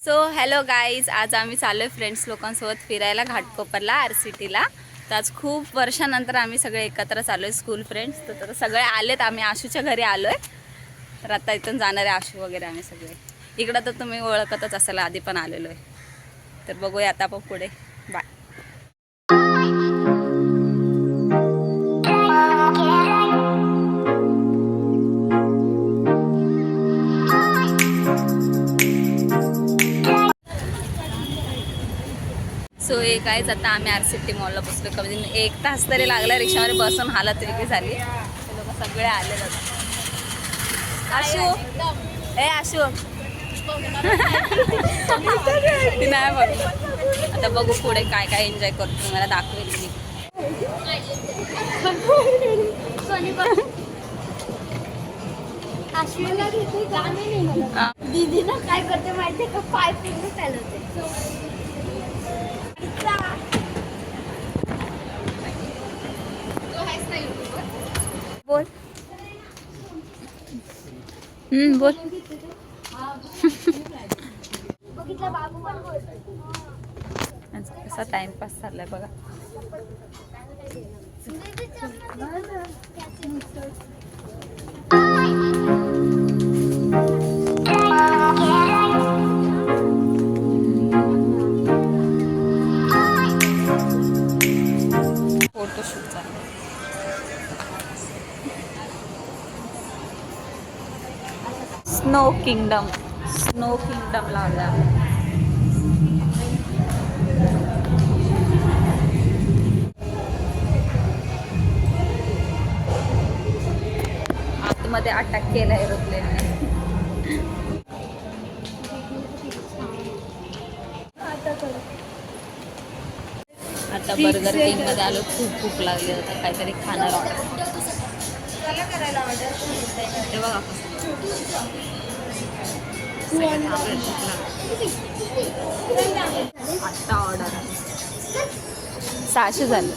So hello guys, आज आम्ही चाललो आहे फ्रेंड्स लोकांसोबत फिरायला घाटकोपरला RCTला. तर आज खूप वर्षानंतर आम्ही सगळे एकत्र चाललो आहे स्कूल फ्रेंड्स. तर सगळे आलेत, आम्ही आशूच्या घरी आलो आहे. तर आता इथून जाणार आहे आशू वगैरे आम्ही सगळे. इकडं तर तुम्ही ओळखतच असाल, आधी पण आलेलो आहे. तर बघूया आता आपण पुढे. बाय. सो एक आहेच, आता आम्ही RCT मॉलला बसलो. कमी 1 तास तरी लागला रिक्षामध्ये बसून, हालत वेगळी झाली. ते लोक सगळे आले जातात. आशू ए आशू ती नाही बघ. आता बघू पुढे काय काय एन्जॉय करतो, मला दाखवेल मी. दीदी ना काय करते माहितीये का, पाय पूर्ण चालवते. बोल. बोल. बघितलं बाबू पण बोलतो. कसा टाइमपास चाललाय बघा. फोटोशूट चालू. स्नो किंगडम लावला. आतमध्ये अटॅक केला एरोप्लेनने. आता बर्गर किंग मध्ये आलो. खूप भूक लागली, आता काहीतरी खाणार ऑर्डर. ते बघा आता ऑर्डर 600 झालं.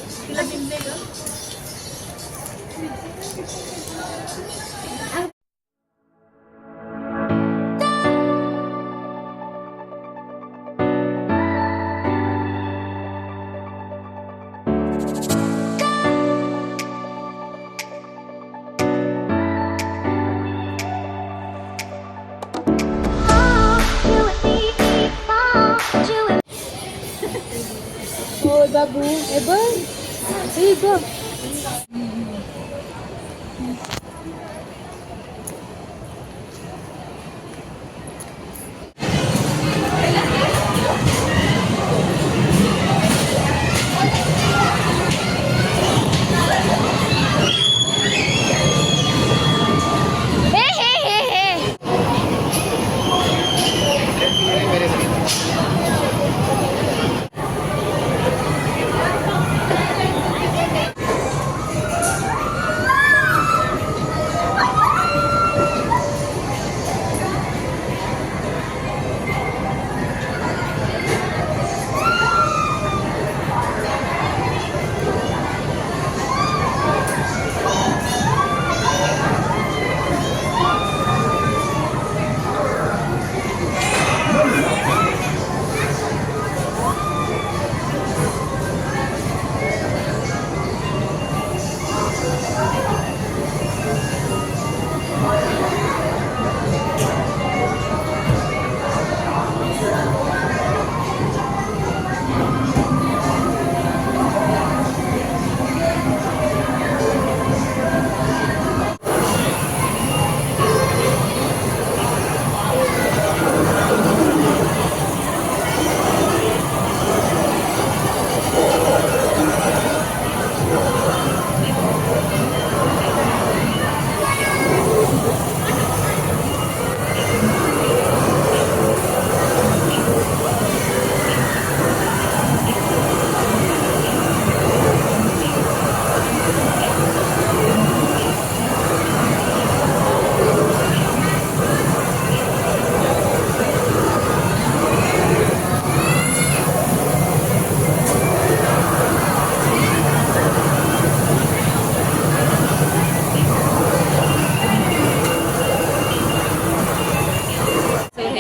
हो बाबू, हे बघ, हे बघ.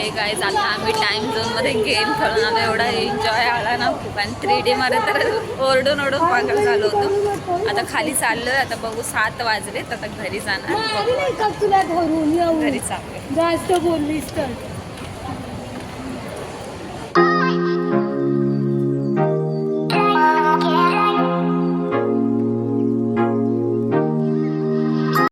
हे काय आता आम्ही टाइम झोन मध्ये गेम खेळून आलो. एवढा एन्जॉय आला ना खूप. आणि 3D मध्ये तर ओरडून ओरडून पागल झालो होतो. आता खाली चाललोय. आता बघू 7 वाजलेत. आता घरी जाणार. तुला धरून येऊ घरी चाललोय. जास्त बोललीस तर